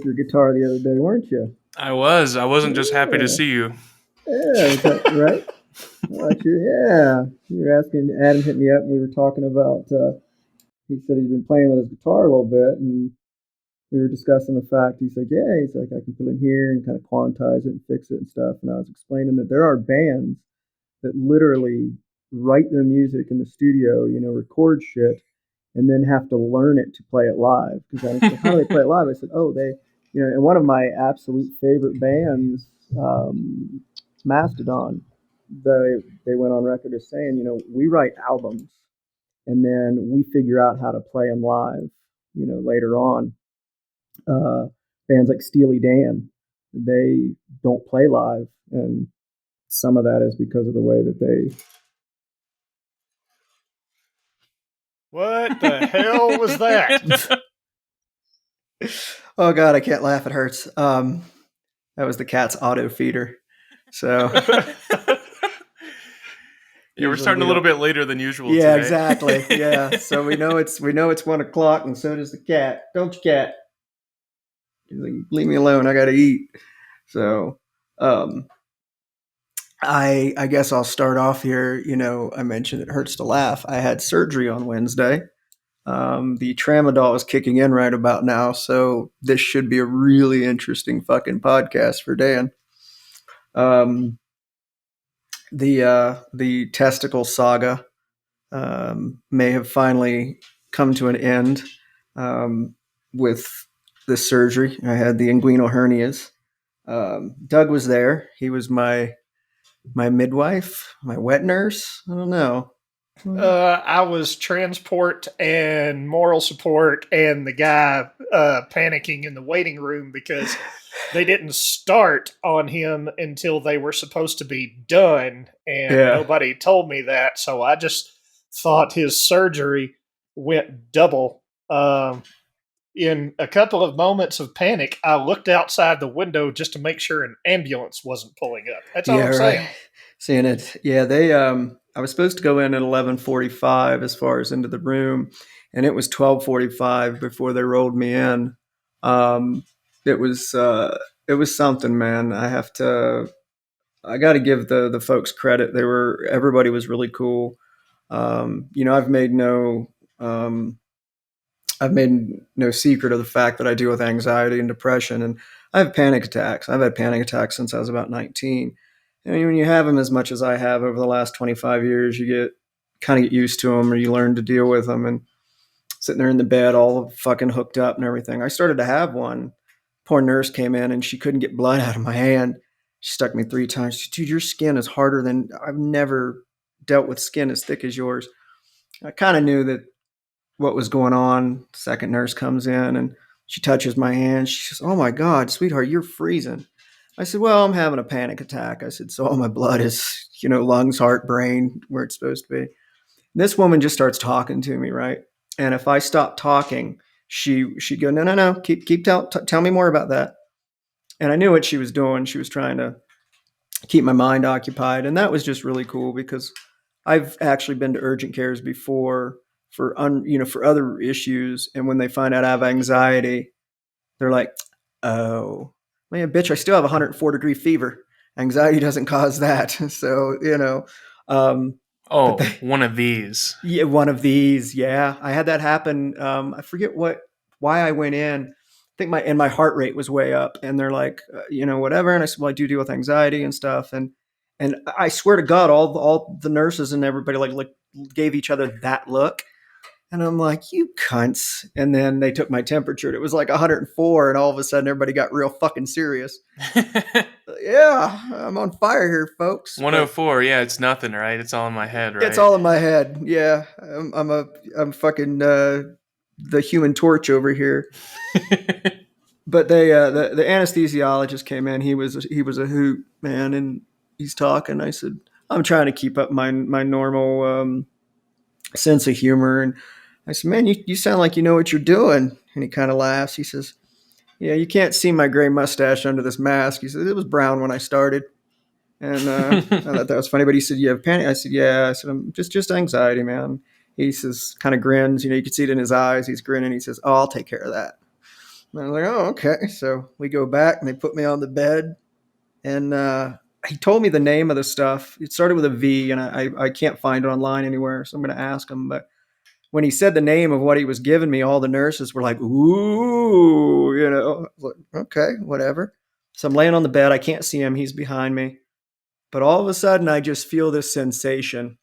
with your guitar the other day, weren't you? I was. I wasn't just happy to see you. Yeah, is that right? You were asking. Adam hit me up, and we were talking about. He said he's been playing with his guitar a little bit, and we were discussing the fact. He's like, "Yeah," he's like, "I can put it in here and kind of quantize it and fix it and stuff." And I was explaining that there are bands that literally write their music in the studio, record shit, and then have to learn it to play it live. Because I said, "How do they play it live?" I said, "Oh, they, and one of my absolute favorite bands, Mastodon, they went on record as saying, we write albums and then we figure out how to play them live, later on. Bands like Steely Dan, they don't play live, and some of that is because of the way that they." What the hell was that? Oh God, I can't laugh. It hurts. That was the cat's auto feeder. So you were starting a little bit later than usual. Yeah, today. Exactly. Yeah. So we know it's 1:00, and so does the cat. Don't you, cat? He's like, leave me alone. I got to eat. So, I guess I'll start off here. I mentioned it hurts to laugh. I had surgery on Wednesday. The tramadol is kicking in right about now, so this should be a really interesting fucking podcast for Dan. The testicle saga may have finally come to an end with this surgery. I had the inguinal hernias. Doug was there. He was my midwife, my wet nurse. I don't know. I was transport and moral support, and the guy panicking in the waiting room because they didn't start on him until they were supposed to be done, and nobody told me that, so I just thought his surgery went double. In a couple of moments of panic, I looked outside the window just to make sure an ambulance wasn't pulling up. That's all I'm saying. Seeing it. Yeah, they I was supposed to go in at 11:45 as far as into the room, and it was 12:45 before they rolled me in. It was something, man. I got to give the folks credit. Everybody was really cool. I've made no secret of the fact that I deal with anxiety and depression, and I have panic attacks. I've had panic attacks since I was about 19. When you have them as much as I have over the last 25 years, you get used to them, or you learn to deal with them. And sitting there in the bed, all fucking hooked up and everything, I started to have one. Poor nurse came in and she couldn't get blood out of my hand. She stuck me 3 times. She said, "Dude, your skin is harder than I've never dealt with skin as thick as yours." I kind of knew that what was going on. The second nurse comes in and she touches my hand. She says, "Oh my God, sweetheart, you're freezing." I said, "Well, I'm having a panic attack." I said, "So all my blood is, lungs, heart, brain, where it's supposed to be." And this woman just starts talking to me, right? And if I stop talking, she'd go, "No, keep tell me more about that." And I knew what she was doing. She was trying to keep my mind occupied, and that was just really cool because I've actually been to urgent cares before for other issues, and when they find out I have anxiety, they're like, "Oh, man, bitch, I still have 104-degree fever. Anxiety doesn't cause that." So, one of these. Yeah, one of these. Yeah, I had that happen. I forget why I went in. I think my heart rate was way up, and they're like, whatever. And I said, "Well, I do deal with anxiety and stuff." And I swear to God, all the nurses and everybody like gave each other that look. And I'm like, "You cunts." And then they took my temperature and it was like 104. And all of a sudden everybody got real fucking serious. Yeah, I'm on fire here, folks. 104. Yeah, it's nothing, right? It's all in my head, right? It's all in my head. Yeah. I'm fucking the Human Torch over here. But they the anesthesiologist came in. He was a hoot, man. And he's talking. I said, "I'm trying to keep up my normal sense of humor." And I said, "Man, you sound like you know what you're doing." And he kind of laughs. He says, "Yeah, you can't see my gray mustache under this mask." He said, "It was brown when I started." And I thought that was funny. But he said, "You have panic?" I said, "Yeah." I said, "I'm just anxiety, man." He says, kind of grins. You can see it in his eyes. He's grinning. He says, "Oh, I'll take care of that." And I was like, oh, okay. So we go back and they put me on the bed. And he told me the name of the stuff. It started with a V, and I can't find it online anywhere. So I'm going to ask him. But when he said the name of what he was giving me, all the nurses were like, ooh, I was like, okay, whatever. So I'm laying on the bed. I can't see him. He's behind me. But all of a sudden, I just feel this sensation.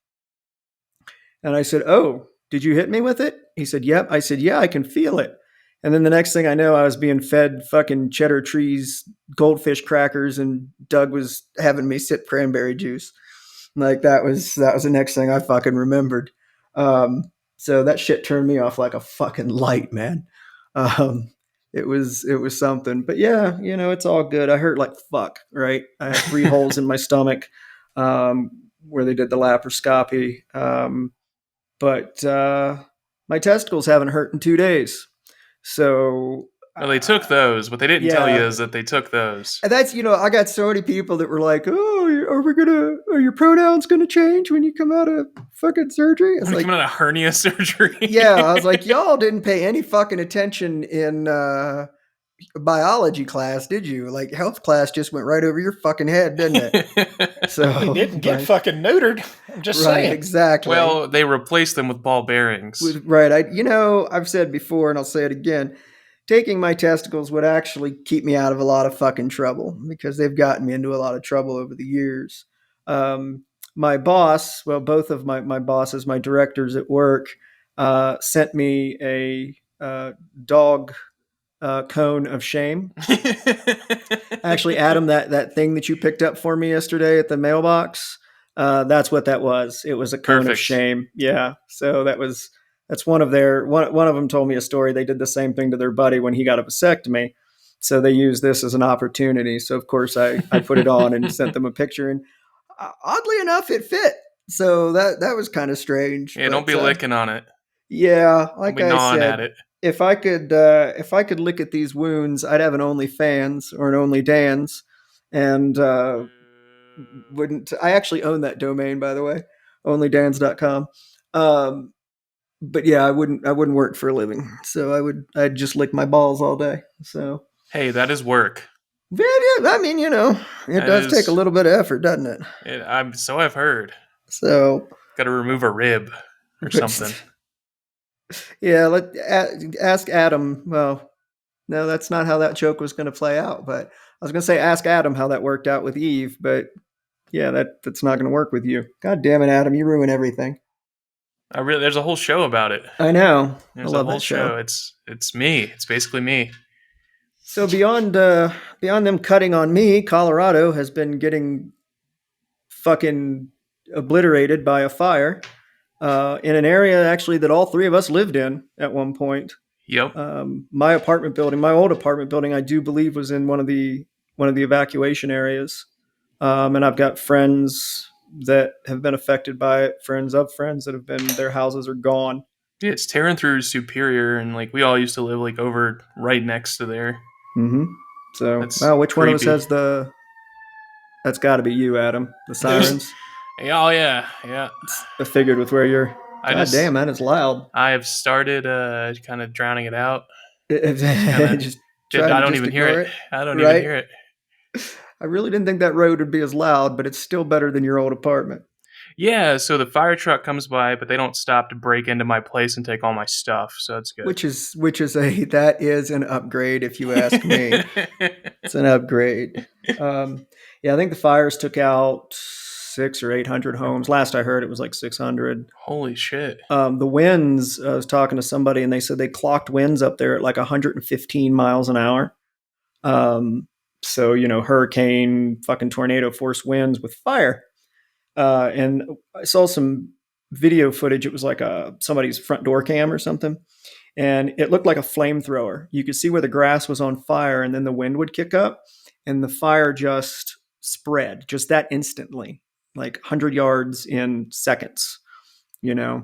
And I said, oh, did you hit me with it? He said, yep. I said, yeah, I can feel it. And then the next thing I know, I was being fed fucking cheddar trees, goldfish crackers, and Doug was having me sip cranberry juice. Like that was the next thing I fucking remembered. So that shit turned me off like a fucking light, man. It was something. But yeah, it's all good. I hurt like fuck, right? I had 3 holes in my stomach where they did the laparoscopy. But my testicles haven't hurt in 2 days. So Well, they took those. What they didn't tell you yeah. is that they took those. And that's, I got so many people that were like, oh, are your pronouns going to change when you come out of fucking surgery? It's When you like, come out of hernia surgery. yeah, I was like, y'all didn't pay any fucking attention in biology class, did you? Like health class just went right over your fucking head, didn't it? So He didn't get fucking neutered. I'm just right, saying. exactly. Well, they replaced them with ball bearings. Right. I've said before, and I'll say it again. Taking my testicles would actually keep me out of a lot of fucking trouble because they've gotten me into a lot of trouble over the years. My boss, well, both of my bosses, my directors at work, sent me a dog cone of shame. Actually, Adam, that thing that you picked up for me yesterday at the mailbox, that's what that was. It was a cone of shame. Yeah. So that's one of them told me a story. They did the same thing to their buddy when he got a vasectomy. So they used this as an opportunity. So of course I put it on and sent them a picture, and oddly enough, it fit. So that was kind of strange. Yeah, don't be licking on it. Yeah, like I said, at it. if I could lick at these wounds, I'd have an OnlyFans or an OnlyDans, and wouldn't. I actually own that domain, by the way, onlydans.com. But yeah, I wouldn't work for a living. So I'd just lick my balls all day. So hey, that is work. Yeah, I mean, it does take a little bit of effort, doesn't it? I've heard. So got to remove a rib or something. Yeah, ask Adam. Well, no, that's not how that joke was going to play out. But I was going to say ask Adam how that worked out with Eve. But yeah, that's not going to work with you. God damn it, Adam, you ruin everything. There's a whole show about it. I know. There's I love a whole that show. It's me. It's basically me. So beyond them cutting on me, Colorado has been getting fucking obliterated by a fire in an area actually that all 3 of us lived in at one point. Yep. My apartment building, my old apartment building, I do believe was in one of the evacuation areas. And I've got friends that have been affected by it, friends of friends that have been, their houses are gone. Yeah, it's tearing through Superior, and like we all used to live like over right next to there. Mm-hmm. So, which creepy. One of us has the? That's got to be you, Adam. The sirens. Oh yeah. I figured with where you're. God damn, man, it's loud. I have started kind of drowning it out. I don't even hear it. I don't even hear it. I really didn't think that road would be as loud, but it's still better than your old apartment. Yeah, so the fire truck comes by, but they don't stop to break into my place and take all my stuff, so that's good. Which is that is an upgrade, if you ask me. It's an upgrade. Yeah, I think the fires took out 600 or 800 homes. Last I heard, it was like 600. Holy shit! The winds. I was talking to somebody, and they said they clocked winds up there at like 115 miles an hour. So hurricane, fucking tornado force winds with fire. And I saw some video footage. It was like somebody's front door cam or something. And it looked like a flamethrower. You could see where the grass was on fire, and then the wind would kick up and the fire just spread just that instantly, like 100 yards in seconds, I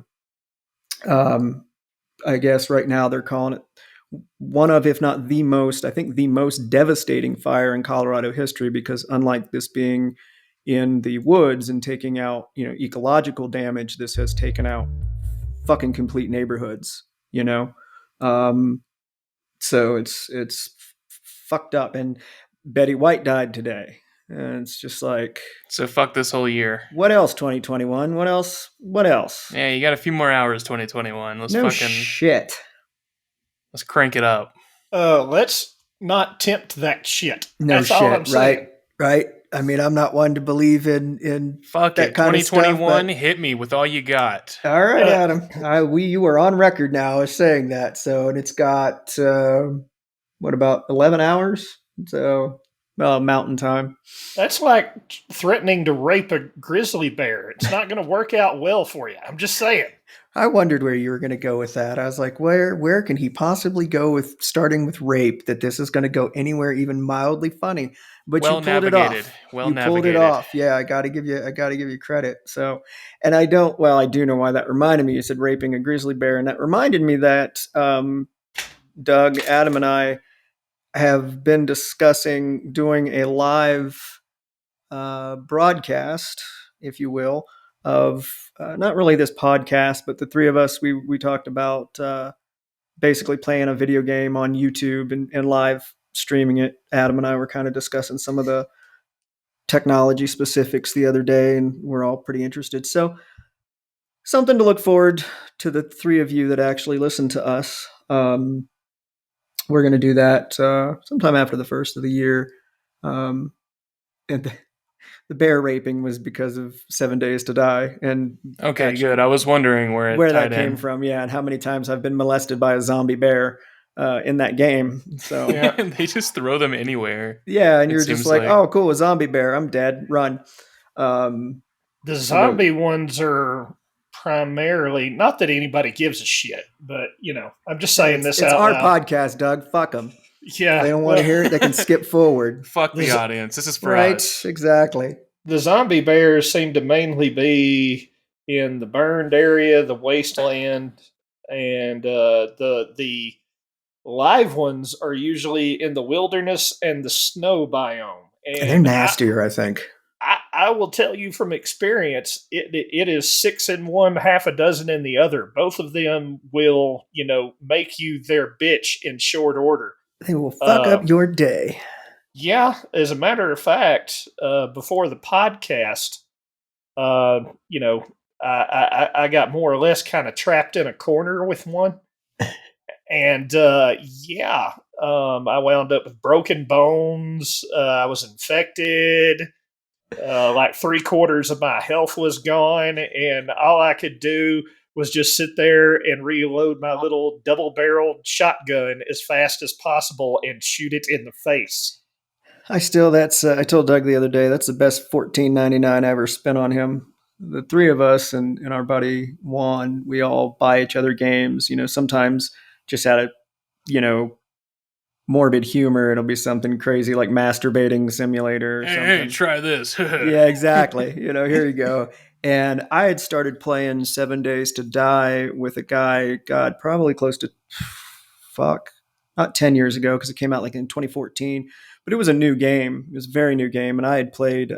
guess right now they're calling it one of, if not the most, I think the most devastating fire in Colorado history, because unlike this being in the woods and taking out, ecological damage, this has taken out fucking complete neighborhoods, So it's fucked up. And Betty White died today. And it's just like, So fuck this whole year. what else, 2021? What else? What else? Yeah, you got a few more hours, 2021. No shit. Let's crank it up. Let's not tempt that shit. No That's shit, all I'm saying. right? Right? I mean, I'm not one to believe in Fuck that it. kind of stuff, 2021, but- hit me with all you got. All right, Adam. You were on record now as saying that. So, and it's got what about 11 hours? So, mountain time. That's like threatening to rape a grizzly bear. It's not going to work out well for you. I'm just saying. I wondered where you were going to go with that. I was like, where can he possibly go with starting with rape? That this is going to go anywhere even mildly funny? But Well you pulled navigated. it off. Well you pulled it navigated. off. Yeah, I got to give you credit. So, and I don't. Well, I do know why that reminded me. You said raping a grizzly bear, and that reminded me that Doug, Adam, and I have been discussing doing a live broadcast, if you will, of not really this podcast, but the three of us. We talked about basically playing a video game on YouTube and live streaming it. Adam and I were kind of discussing some of the technology specifics the other day, and we're all pretty interested. So something to look forward to the three of you that actually listen to us. We're going to do that sometime after the first of the year. And the bear raping was because of 7 Days to Die. And Okay, actually, good. I was wondering where that tied came in. from. Yeah, and how many times I've been molested by a zombie bear in that game. So Yeah. They just throw them anywhere. yeah, and It you're just seems like, like. oh, cool, a zombie bear. I'm dead. Run. The zombie ones are primarily, not that anybody gives a shit, but, I'm just saying this it's out our loud. podcast, Doug. Fuck them. Yeah. If they don't want to hear it, they can skip forward. Fuck the This- audience. This is for Right? us. Exactly. The zombie bears seem to mainly be in the burned area, the wasteland, and the live ones are usually in the wilderness and the snow biome. And they're nastier, I think. I will tell you from experience, it is 6 in one, half a dozen in the other. Both of them will, make you their bitch in short order. They will fuck up your day. Yeah, as a matter of fact, before the podcast, I got more or less kind of trapped in a corner with one. And I wound up with broken bones. I was infected. Like 3/4 of my health was gone, and all I could do was just sit there and reload my little double-barreled shotgun as fast as possible and shoot it in the face. I told Doug the other day, that's the best $14.99 I ever spent on him. The three of us and our buddy Juan, we all buy each other games, sometimes just out of, morbid humor. It'll be something crazy like masturbating simulator or something. Hey, try this. Yeah, exactly. Here you go. And I had started playing 7 Days to Die with a guy, God, probably close to, not 10 years ago, because it came out like in 2014. But it was a new game. It was a very new game. And I had played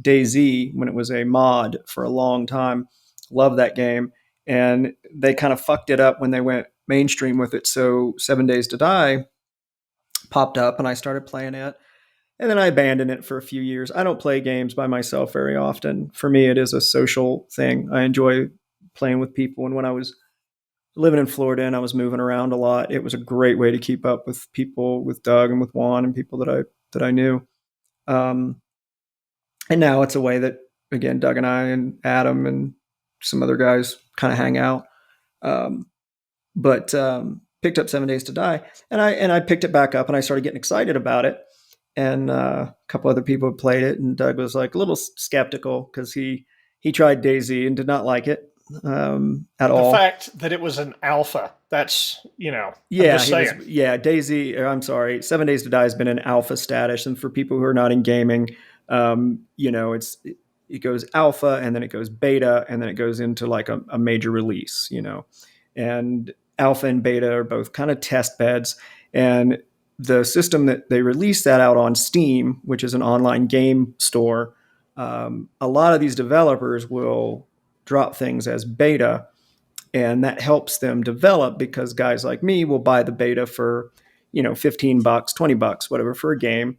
DayZ when it was a mod for a long time. Loved that game. And they kind of fucked it up when they went mainstream with it. So 7 Days to Die popped up and I started playing it. And then I abandoned it for a few years. I don't play games by myself very often. For me, it is a social thing. I enjoy playing with people. And when I was living in Florida and I was moving around a lot, it was a great way to keep up with people, with Doug and with Juan and people that I knew. And now it's a way that, again, Doug and I and Adam and some other guys kind of hang out. But picked up 7 Days to Die, and I picked it back up and I started getting excited about it. And a couple other people had played it, and Doug was like a little skeptical because he tried DayZ and did not like it at all. The fact that it was an alpha, that's, I'm just saying. DayZ, or I'm sorry, 7 Days to Die has been an alpha status, and for people who are not in gaming, it goes alpha and then it goes beta and then it goes into like a major release, and alpha and beta are both kind of test beds. And the system that they released that out on Steam, which is an online game store, a lot of these developers will drop things as beta and that helps them develop because guys like me will buy the beta for, $15, $20, whatever for a game.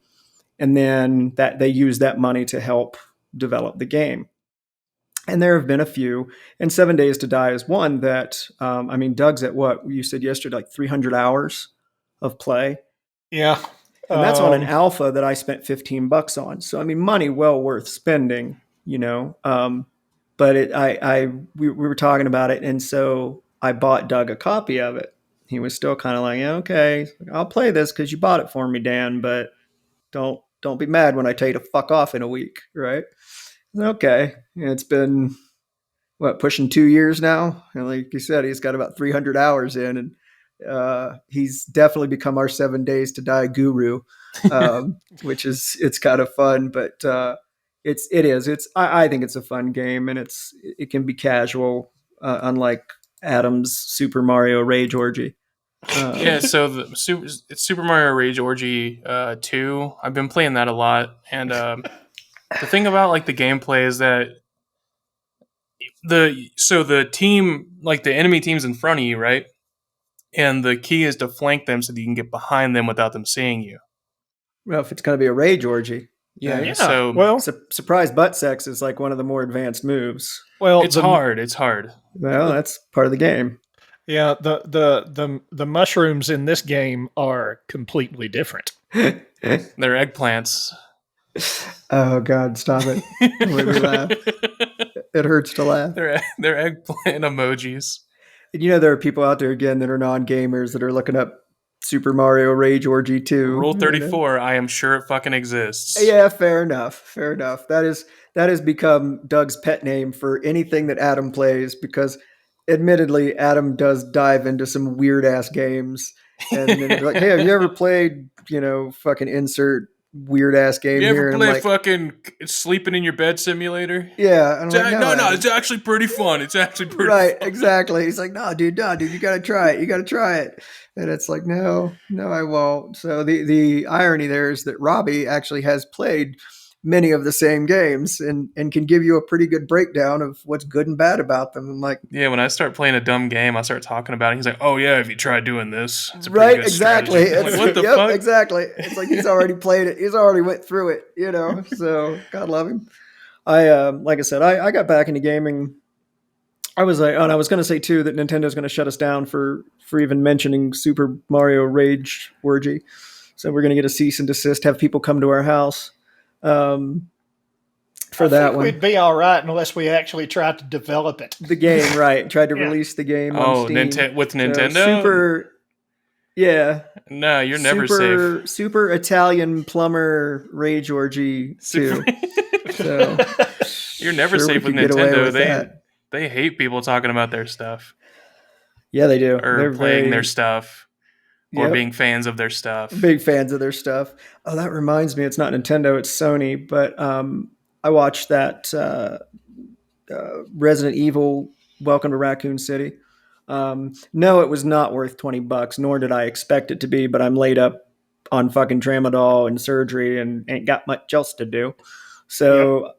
And then that they use that money to help develop the game. And there have been a few, and 7 Days to Die is one that, Doug's at what you said yesterday, like 300 hours of play. Yeah. And that's on an alpha that I spent $15 on. So, money well worth spending, but we were talking about it. And so I bought Doug a copy of it. He was still kind of like, yeah, okay, I'll play this because you bought it for me, Dan, but don't be mad when I tell you to fuck off in a week. Right. Okay. It's been pushing 2 years now. And like you said, he's got about 300 hours in, and he's definitely become our 7 Days to Die guru, which it's kind of fun, but I think it's a fun game, and it can be casual, unlike Adam's Super Mario Rage Orgy. So it's Super Mario Rage Orgy 2. I've been playing that a lot, and the thing about like the gameplay is that the team, like the enemy team's in front of you, right? And the key is to flank them so that you can get behind them without them seeing you. Well, if it's going to be a Rage Orgy. Yeah. Right? So surprise butt sex is like one of the more advanced moves. Well, it's hard. It's hard. Well, that's part of the game. Yeah, the mushrooms in this game are completely different. They're eggplants. Oh God, stop it! Make me laugh. It hurts to laugh. They're eggplant emojis. And there are people out there again that are non-gamers that are looking up Super Mario Rage Orgy 2. Rule 34. I am sure it fucking exists. Yeah, fair enough. That has become Doug's pet name for anything that Adam plays, because admittedly, Adam does dive into some weird ass games, and then they're like, "Hey, have you ever played, fucking insert weird ass game you here?" You ever play fucking sleeping in your bed simulator? Yeah, and I'm no, it's actually pretty fun. It's actually pretty right, fun. Exactly. He's like, no, dude, you gotta try it. And it's like, no, I won't. So the irony there is that Robbie actually has played many of the same games and can give you a pretty good breakdown of what's good and bad about them. I'm like, yeah, when I start playing a dumb game, I start talking about it. He's like, oh yeah, have you tried doing this? It's a right, exactly. Like, what the fuck? Exactly. It's like he's already played it. He's already went through it, So God love him. Like I said, I got back into gaming. I was like, and I was going to say too that Nintendo's going to shut us down for even mentioning Super Mario Rage Orgy. So we're going to get a cease and desist, have people come to our house. For that one, we'd be all right unless we actually tried to develop it. The game, right? Tried to release the game. On Steam. With Nintendo. Yeah. No, you're never safe. Super Italian Plumber Rage Orgy 2. So you're never safe with Nintendo. They hate people talking about their stuff. Yeah, they do. Or They're playing their stuff. Or being fans of their stuff. Big fans of their stuff. Oh, that reminds me. It's not Nintendo, it's Sony. But I watched that Resident Evil Welcome to Raccoon City. No, it was not worth $20, nor did I expect it to be. But I'm laid up on fucking tramadol and surgery and ain't got much else to do. So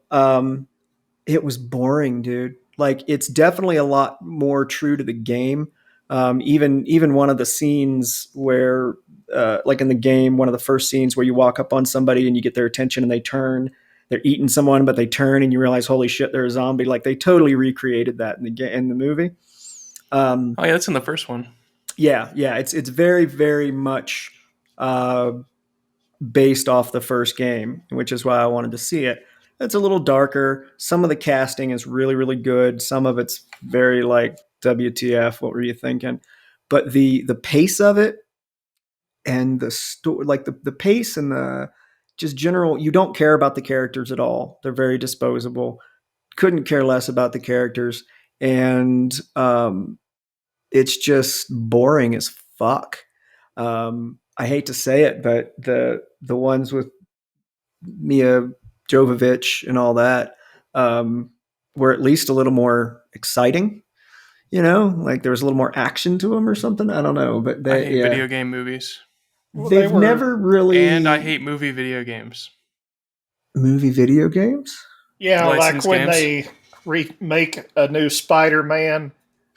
it was boring, dude. Like, it's definitely a lot more true to the game. Even one of the scenes where, like in the game, one of the first scenes where you walk up on somebody and you get their attention and they turn, they're eating someone, but they turn and you realize, holy shit, they're a zombie. Like, they totally recreated that in the movie. Oh yeah, that's in the first one. Yeah. It's very, very much based off the first game, which is why I wanted to see it. It's a little darker. Some of the casting is really, really good. Some of it's very like, WTF, what were you thinking? But the pace of it and the story, like the pace and the just general, you don't care about the characters at all. They're very disposable. Couldn't care less about the characters. And it's just boring as fuck. I hate to say it, but the ones with Mia Jovovich and all that were at least a little more exciting. Like there was a little more action to them or something. I don't know, but I hate video game movies. They've never really. And I hate movie video games. Movie video games? Yeah, like when they remake a new Spider-Man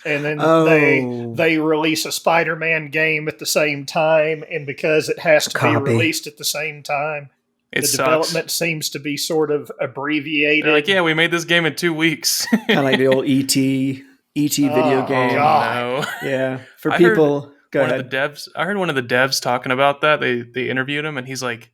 And then Oh, they release a Spider-Man game at the same time, and because it has a to be copy. released at the same time, It the sucks. development seems to be sort of They're abbreviated. like, yeah, we made this game in 2 weeks. Kind of like the old ET video Oh, game. God. no. Yeah, for I heard people. Go one of ahead. the devs. I heard one of the devs talking about that. They interviewed him, and he's like,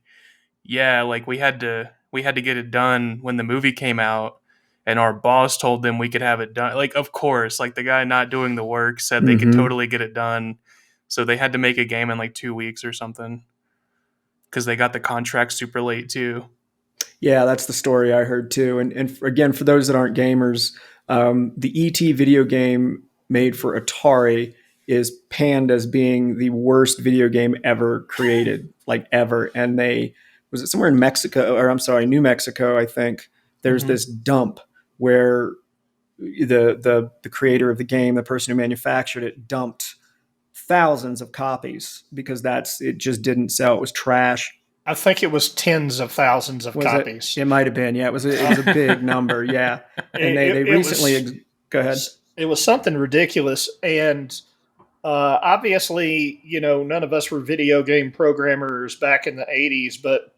"Yeah, like we had to get it done when the movie came out, and our boss told them we could have it done. Like, of course, like the guy not doing the work said they could Mm-hmm. totally get it done, so they had to make a game in like 2 weeks or something because they got the contract super late too." Yeah, that's the story I heard too. And again, for those that aren't gamers, the ET video game made for Atari is panned as being the worst video game ever created, like ever. And they was it somewhere in Mexico, or I'm sorry, New Mexico, I think. There's Mhm. this dump where the creator of the game, the person who manufactured it, dumped thousands of copies because it just didn't sell. It was trash. I think it was tens of thousands of Was copies. it might have been. Yeah, it was a big number. Yeah, and they It recently was go ahead. it was something ridiculous, and obviously, none of us were video game programmers back in the '80s, but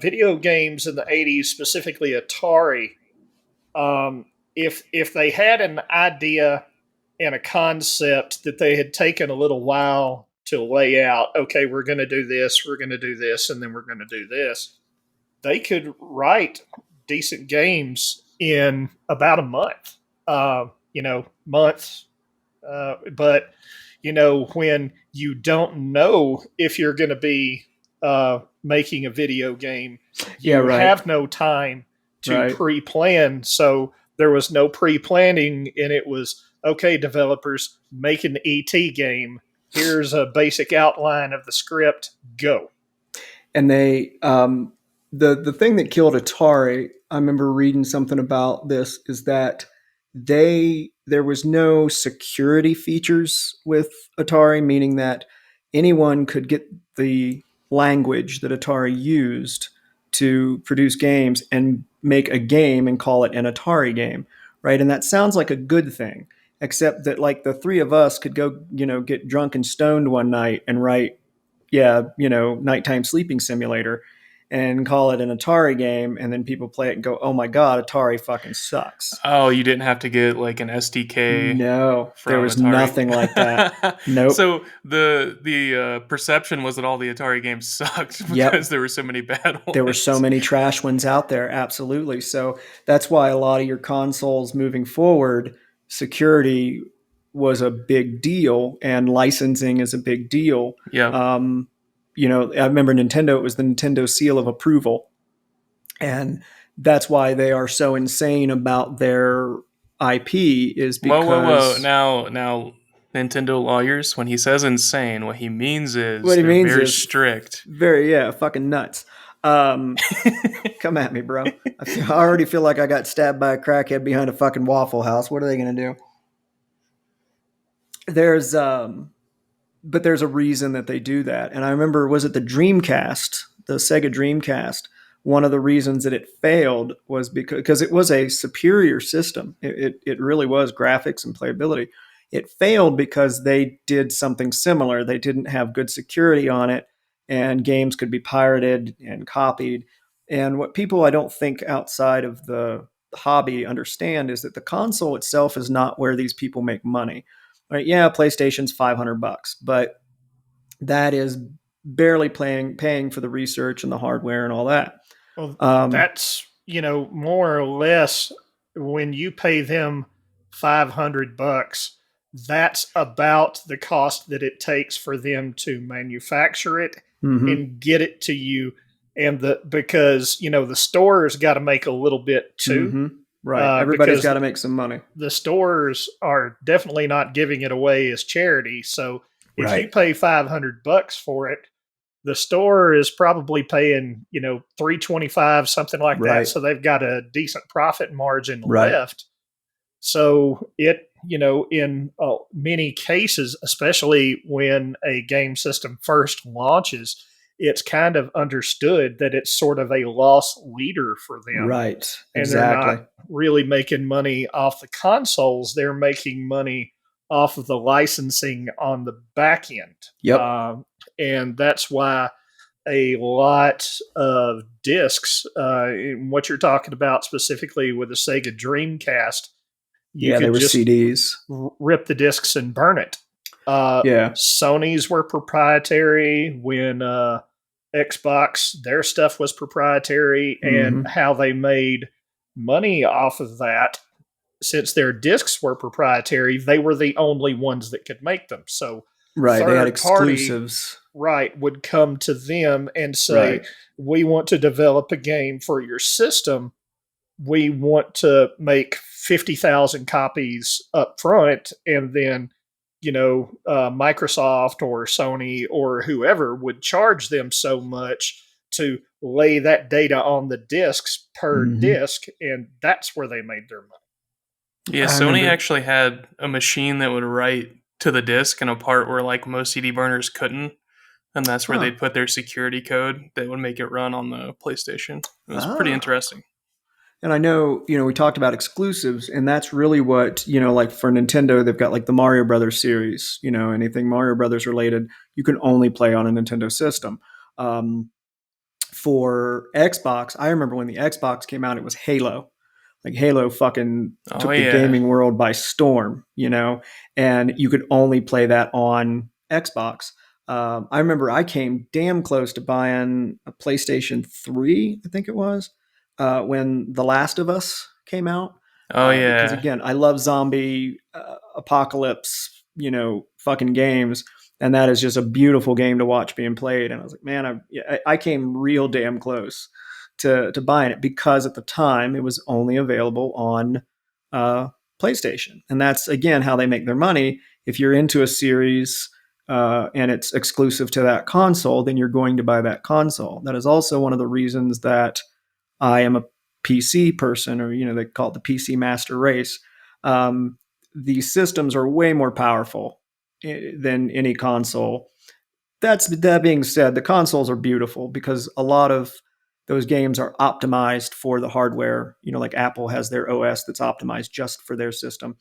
video games in the '80s, specifically Atari, if they had an idea and a concept that they had taken a little while to lay out, okay, we're going to do this, and then we're going to do this, they could write decent games in about a month. Months. But when you don't know if you're going to be making a video game, you have no time to pre-plan. So there was no pre-planning, and it was, okay, developers, make an ET game. Here's a basic outline of the script. Go. And they the thing that killed Atari, I remember reading something about this, is that there was no security features with Atari, meaning that anyone could get the language that Atari used to produce games and make a game and call it an Atari game, right? And that sounds like a good thing, except that like the three of us could go, get drunk and stoned one night and write, nighttime sleeping simulator and call it an Atari game, and then people play it and go, "Oh my god, Atari fucking sucks." Oh, you didn't have to get like an SDK. No, there was Atari. nothing like that. Nope. So the perception was that all the Atari games sucked because there were so many bad ones. There were so many trash ones out there. Absolutely. So that's why a lot of your consoles moving forward, security was a big deal, and licensing is a big deal. Yeah. I remember Nintendo, it was the Nintendo seal of approval. And that's why they are so insane about their IP, is because... Whoa. Now, Nintendo lawyers, when he says insane, what he means is very strict. Very, fucking nuts. Come at me, bro. I already feel like I got stabbed by a crackhead behind a fucking Waffle House. What are they going to do? But there's a reason that they do that. And I remember, was it the Dreamcast, the Sega Dreamcast? One of the reasons that it failed was because it was a superior system. It really was, graphics and playability. It failed because they did something similar. They didn't have good security on it, and games could be pirated and copied. And what people, I don't think outside of the hobby, understand is that the console itself is not where these people make money. Right? Yeah, PlayStation's $500, but that is barely paying for the research and the hardware and all that. Well, that's, more or less, when you pay them $500, that's about the cost that it takes for them to manufacture it and get it to you. And because the store's got to make a little bit too. Mm-hmm. Right. Everybody's got to make some money. The stores are definitely not giving it away as charity. So if you pay $500 for it, the store is probably paying, $325, something like that. So they've got a decent profit margin left. So it, in many cases, especially when a game system first launches, it's kind of understood that it's sort of a loss leader for them. Right. And they're not really making money off the consoles. They're making money off of the licensing on the back end. Yep. And that's why a lot of discs, what you're talking about specifically with the Sega Dreamcast, you Yeah, they could were just CDs. rip the discs and burn it. Yeah. Sony's were proprietary when Xbox, their stuff was proprietary, and Hmm. how they made money off of that. Since their discs were proprietary, they were the only ones that could make them. So Right. They had third party, exclusives. right, would come to them and say, Right. we want to develop a game for your system. We want to make 50,000 copies up front, and then Microsoft or Sony or whoever would charge them so much to lay that data on the discs per Hmm. disc, and that's where they made their money. Yeah, I Sony remember. actually had a machine that would write to the disk in a part where like most CD burners couldn't, and that's where Huh. they'd put their security code that would make it run on the PlayStation. It was pretty Ah. interesting. And I know, we talked about exclusives, and that's really what, like for Nintendo, they've got like the Mario Brothers series, anything Mario Brothers related, you can only play on a Nintendo system. Um, for Xbox, I remember when the Xbox came out, it was Halo. Like Halo fucking Oh took the yeah. gaming world by storm, and you could only play that on Xbox. I remember I came damn close to buying a PlayStation 3, I think it was, when The Last of Us came out. Oh Because yeah. again, I love zombie apocalypse, fucking games. And that is just a beautiful game to watch being played. And I was like, man, I came real damn close to buying it because at the time it was only available on PlayStation. And that's, again, how they make their money. If you're into a series and it's exclusive to that console, then you're going to buy that console. That is also one of the reasons that I am a PC person, or they call it the PC master race. These systems are way more powerful than any console. That being said, the consoles are beautiful because a lot of those games are optimized for the hardware. Like Apple has their OS that's optimized just for their system.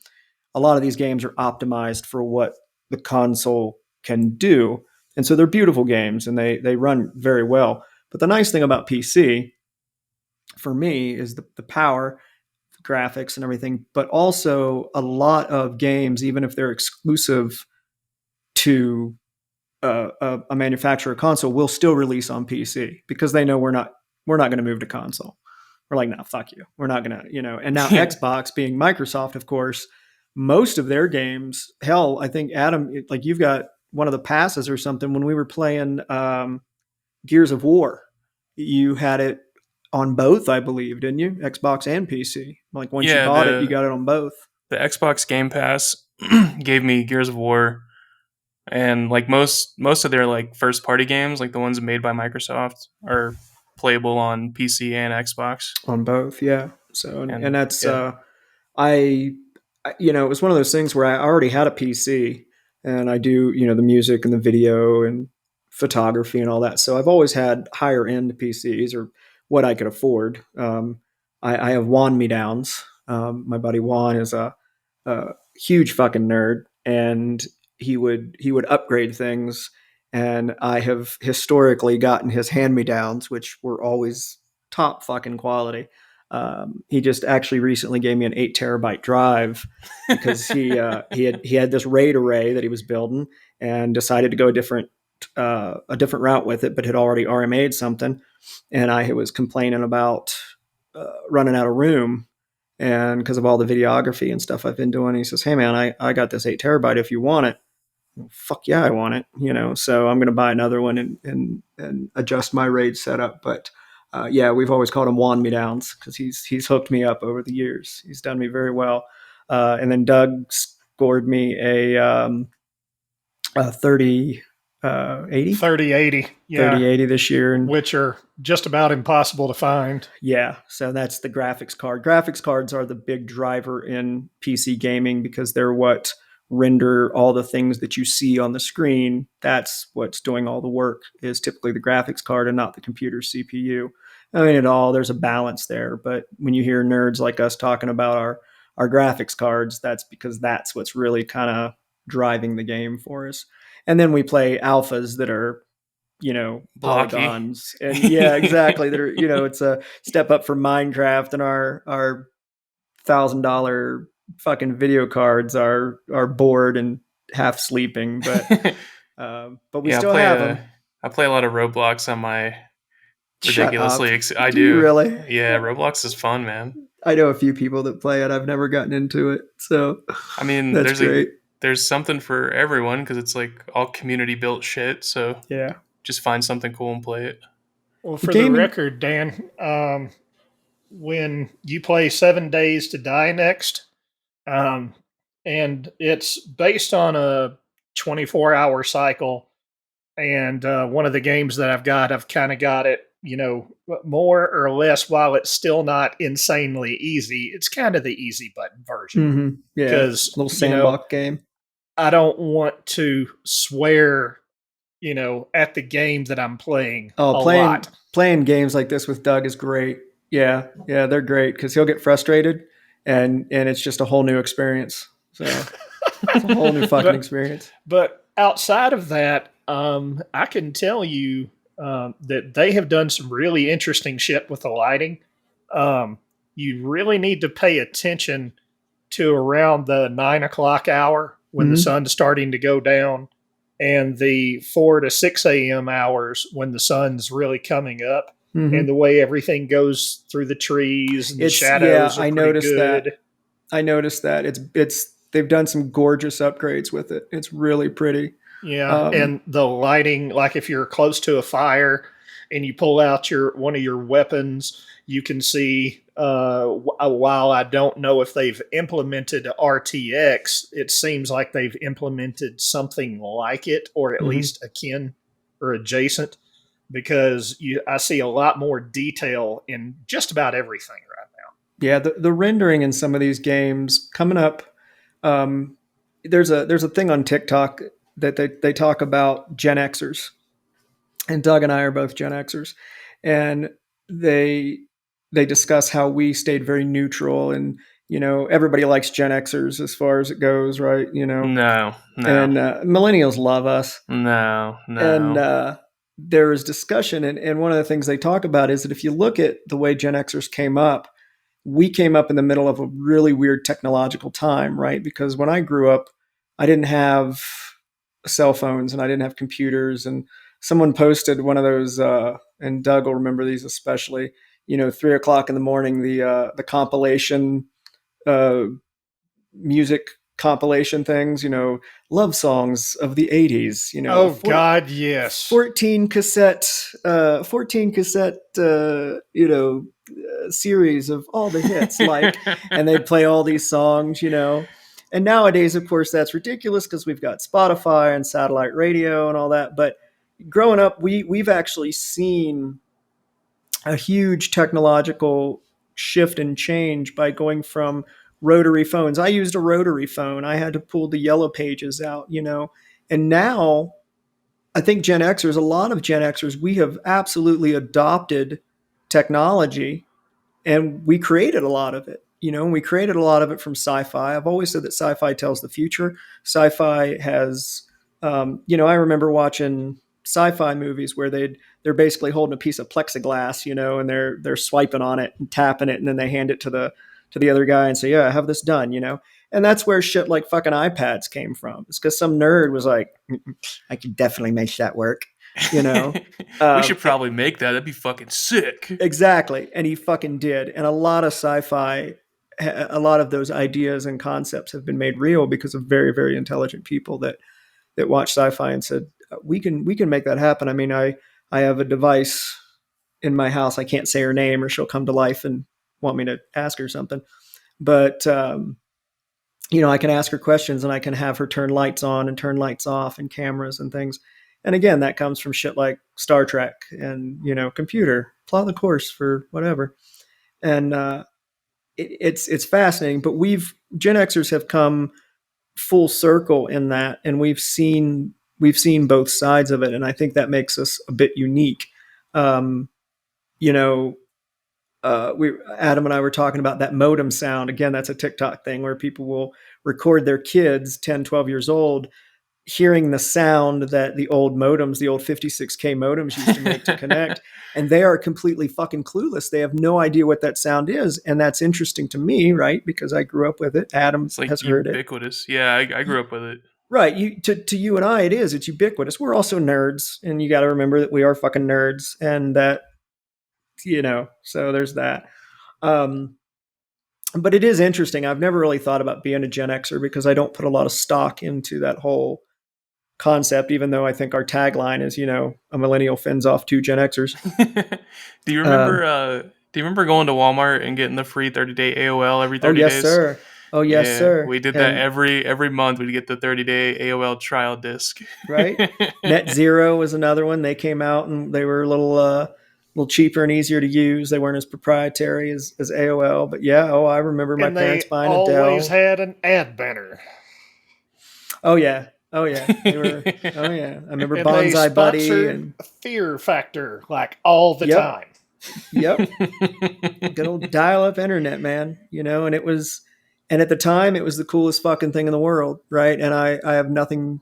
A lot of these games are optimized for what the console can do, and so they're beautiful games and they run very well. But the nice thing about PC for me is the power, the graphics, and everything, but also a lot of games, even if they're exclusive to a manufacturer console, will still release on PC because they know we're not going to move to console. We're like, no, fuck you. We're not going to, And now Xbox, being Microsoft, of course, most of their games, hell, I think Adam, like you've got one of the passes or something when we were playing Gears of War. You had it on both, I believe, didn't you? Xbox and PC. Like once you Yeah, bought it, you got it on both. the Xbox Game Pass gave me Gears of War and like most of their like first party games, like the ones made by Microsoft, are playable on PC and Xbox. On both, yeah. So and And that's yeah. it was one of those things where I already had a PC and I do, the music and the video and photography and all that. So I've always had higher end PCs or what I could afford. I have Juan me downs. My buddy Juan is a huge fucking nerd, and he would upgrade things. And I have historically gotten his hand me downs, which were always top fucking quality. He just actually recently gave me an 8 terabyte drive because he had this RAID array that he was building and decided to go a different route with it, but had already RMA'd something, and I was complaining about running out of room, and because of all the videography and stuff I've been doing, he says, "Hey man, I got this 8 terabyte if you want it." Well, fuck yeah, I want it. So I'm going to buy another one and adjust my RAID setup, but. Yeah, we've always called him Juan Me Downs because he's hooked me up over the years. He's done me very well. And then Doug scored me a 3080, 3080, yeah, 3080 this year, and which are just about impossible to find. yeah, so that's the graphics card. Graphics cards are the big driver in PC gaming because they're what render all the things that you see on the screen. That's what's doing all the work, is typically the graphics card and not the computer's CPU. I mean, there's a balance there, but when you hear nerds like us talking about our graphics cards, that's because that's what's really kind of driving the game for us. And then we play alphas that are, Blocky. polygons, and yeah, exactly. That are, it's a step up from Minecraft, and our $1,000 fucking video cards are bored and half sleeping, but we Yeah, still have them. I play a lot of Roblox on my Shut up. I Do you really? Yeah, Roblox is fun, man. I know a few people that play it. I've never gotten into it, so I mean, that's great. there's something for everyone because it's like all community built shit. So Yeah. just find something cool and play it. Well, for the Gaming. record, Dan, when you play 7 Days to Die next, and it's based on a 24-hour cycle, and one of the games that I've kind of got it, more or less, while it's still not insanely easy, it's kind of the easy button version. Mm-hmm. Yeah, because little sandbox game. I don't want to swear, at the game that I'm playing a lot. Playing games like this with Doug is great. Yeah, they're great because he'll get frustrated, and it's just a whole new experience. So it's a whole new fucking experience. But outside of that, I can tell you that they have done some really interesting shit with the lighting. You really need to pay attention to around the 9 o'clock hour when the sun's starting to go down, and the 4 to 6 a.m. hours when the sun's really coming up, and the way everything goes through the trees and the shadows. Yeah, I noticed that. I noticed that it's they've done some gorgeous upgrades with it. It's really pretty. Yeah, and the lighting, like if you're close to a fire and you pull out one of your weapons, you can see. While I don't know if they've implemented RTX, it seems like they've implemented something like it, or at least akin or adjacent, because I see a lot more detail in just about everything right now. Yeah, the rendering in some of these games coming up. There's a thing on TikTok that they talk about Gen Xers, and Doug and I are both Gen Xers, and they discuss how we stayed very neutral, and everybody likes Gen Xers as far as it goes, right? No. And millennials love us. No. And there is discussion, and one of the things they talk about is that if you look at the way Gen Xers came up, we came up in the middle of a really weird technological time, right? Because when I grew up, I didn't have cell phones and I didn't have computers, and someone posted one of those, and Doug will remember these especially, 3 o'clock in the morning, the compilation, music compilation things, love songs of the 80s, God, yes. 14 cassette, series of all the hits, and they'd play all these songs, and nowadays, of course, that's ridiculous because we've got Spotify and satellite radio and all that. But growing up, we've actually seen a huge technological shift and change by going from rotary phones. I used a rotary phone. I had to pull the yellow pages out, and now I think a lot of Gen Xers, we have absolutely adopted technology, and we created a lot of it. And we created a lot of it from sci-fi. I've always said that sci-fi tells the future. Sci-fi has, I remember watching sci-fi movies where they're basically holding a piece of plexiglass, and they're swiping on it and tapping it, and then they hand it to the other guy and say, "Yeah, I have this done," And that's where shit like fucking iPads came from. It's because some nerd was like, "I could definitely make that work." We should probably make that. That'd be fucking sick. Exactly, and he fucking did. And a lot of sci-fi, a lot of those ideas and concepts have been made real because of very, very intelligent people that watch sci-fi and said, we can make that happen. I mean, I have a device in my house. I can't say her name or she'll come to life and want me to ask her something. But, I can ask her questions and I can have her turn lights on and turn lights off and cameras and things. And again, that comes from shit like Star Trek and, computer, plot the course for whatever. And, it's fascinating, but Gen Xers have come full circle in that, and we've seen both sides of it, and I think that makes us a bit unique. Adam and I were talking about that modem sound. Again, that's a TikTok thing where people will record their kids 10, 12 years old hearing the sound that the old modems, the old 56K modems used to make to connect. And they are completely fucking clueless. They have no idea what that sound is. And that's interesting to me, right? Because I grew up with it. Adam It's like has heard it. ubiquitous. Yeah, I grew up with it. Right. To you and I, it is. It's ubiquitous. We're also nerds. And you got to remember that we are fucking nerds. And that, so there's that. But it is interesting. I've never really thought about being a Gen Xer because I don't put a lot of stock into that whole concept, even though I think our tagline is, a millennial fends off two Gen Xers. Do you remember going to Walmart and getting the free 30-day AOL every 30 yes, days? Sir. Oh, yes, Yeah, sir. we did that every month. We'd get the 30-day AOL trial disc. Right. Net Zero was another one. They came out and they were a little cheaper and easier to use. They weren't as proprietary as AOL. But yeah, I remember my parents buying a Dell. Always had an ad banner. Oh yeah. They were. Oh yeah. I remember and Bonsai Buddy and Fear Factor all the time. Yep. Good old dial-up internet, man. And it was, and at the time, it was the coolest fucking thing in the world, right? And I have nothing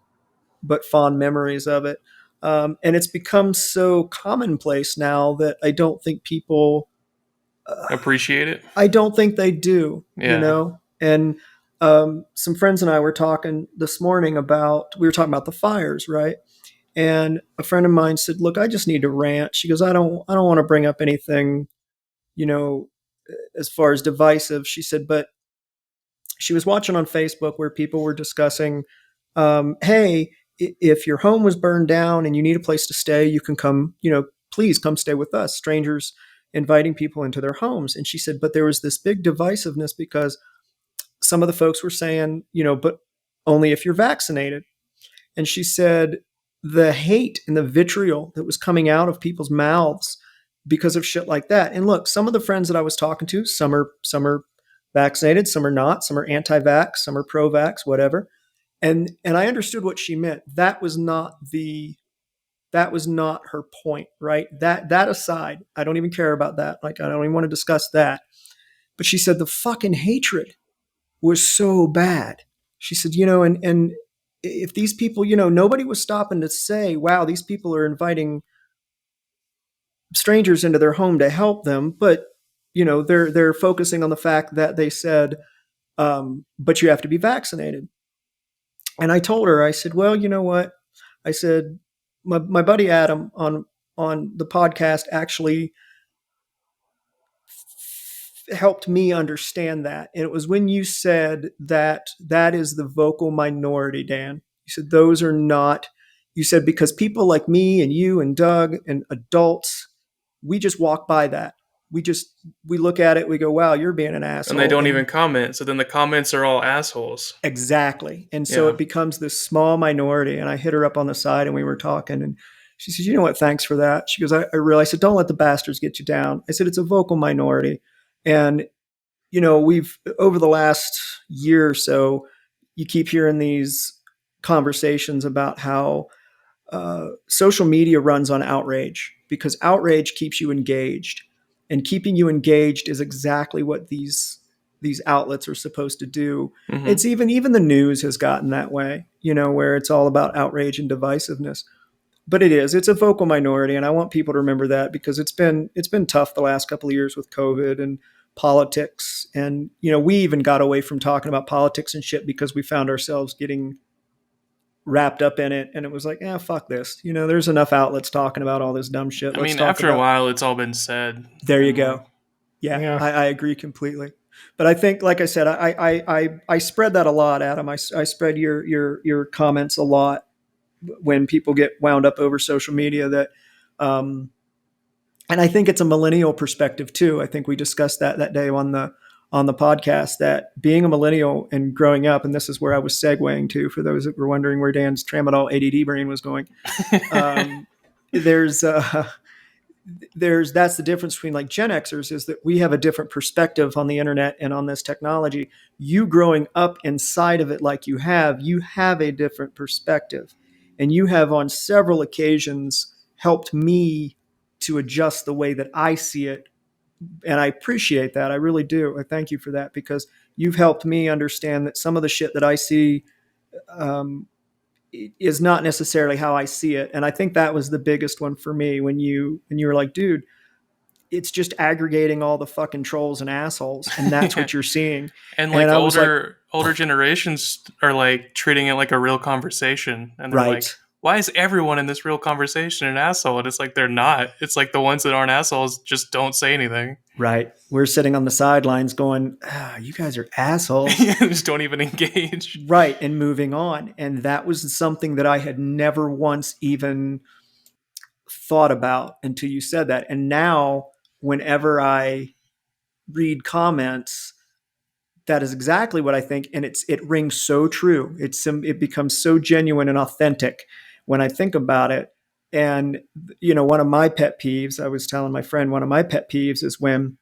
but fond memories of it. And it's become so commonplace now that I don't think people appreciate it. I don't think they do. Yeah. And some friends and I were talking this morning we were talking about the fires, right? And a friend of mine said, "Look, I just need to rant." She goes, "I don't want to bring up anything, as far as divisive." She said, but she was watching on Facebook where people were discussing, hey, if your home was burned down and you need a place to stay, you can come, please come stay with us. Strangers inviting people into their homes. And she said, but there was this big divisiveness because some of the folks were saying, but only if you're vaccinated. And she said, the hate and the vitriol that was coming out of people's mouths because of shit like that. And look, some of the friends that I was talking to, some are vaccinated, some are not, some are anti-vax, some are pro-vax, whatever. And I understood what she meant. That was not her point, right? That aside, I don't even care about that. Like, I don't even want to discuss that. But she said the fucking hatred was so bad. She said, and if these people, nobody was stopping to say, wow, these people are inviting strangers into their home to help them. But, they're focusing on the fact that they said, but you have to be vaccinated. And I told her, I said, well, you know what? I said, my buddy Adam on the podcast actually helped me understand that. And it was when you said that is the vocal minority, Dan. You said those are not, you said because people like me and you and Doug and adults, we just walk by that. We look at it, we go, wow, you're being an asshole. And they don't even comment. So then the comments are all assholes. Exactly. And so it becomes this small minority. And I hit her up on the side and we were talking and she says, you know what, thanks for that. She goes, I realized, I said, don't let the bastards get you down. I said, it's a vocal minority. And, we've, over the last year or so, you keep hearing these conversations about how social media runs on outrage because outrage keeps you engaged. And keeping you engaged is exactly what these outlets are supposed to do. Mm-hmm. It's even the news has gotten that way, where it's all about outrage and divisiveness. But it's a vocal minority, and I want people to remember that because it's been tough the last couple of years with COVID and politics. And we even got away from talking about politics and shit because we found ourselves getting wrapped up in it, and it was like, fuck this. There's enough outlets talking about all this dumb shit. After a while, it's all been said. There you go. Yeah. I agree completely. But I think, like I said, I spread that a lot, Adam. I spread your comments a lot when people get wound up over social media. That, and I think it's a millennial perspective too. I think we discussed that day on the podcast, that being a millennial and growing up, and this is where I was segueing to, for those that were wondering where Dan's tramadol ADD brain was going. That's the difference between like Gen Xers, is that we have a different perspective on the internet and on this technology. You growing up inside of it like you have a different perspective, and you have on several occasions helped me to adjust the way that I see it and I appreciate that. I really do. I thank you for that, because you've helped me understand that some of the shit that I see um, is not necessarily how I see it. And I think that was the biggest one for me when you were like, dude, it's just aggregating all the fucking trolls and assholes, and that's Yeah. what you're seeing. And And like I was like, older generations are like treating it like a real conversation, and they're like, right, why is everyone in this real conversation an asshole? And it's like they're not. It's like the ones that aren't assholes just don't say anything. right. We're sitting on the sidelines going, you guys are assholes. Just don't even engage. Right. And moving on. And that was something that I had never once even thought about until you said that. And now, whenever I read comments, that is exactly what I think. And it rings so true. It becomes so genuine and authentic when I think about it. And, one of my pet peeves, I was telling my friend, one of my pet peeves is when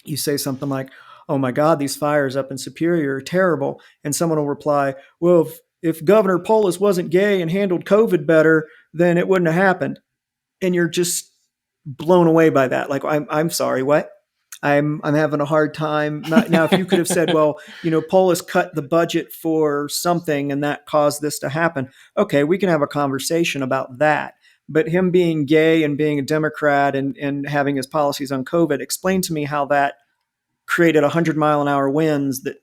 you say something like, oh my God, these fires up in Superior are terrible. And someone will reply, well, if Governor Polis wasn't gay and handled COVID better, then it wouldn't have happened. And you're just blown away by that. Like, I'm sorry, what? I'm having a hard time. Now, if you could have said, well, Polis cut the budget for something and that caused this to happen. Okay, we can have a conversation about that. But him being gay and being a Democrat and having his policies on COVID, explain to me how that created 100-mile-an-hour winds that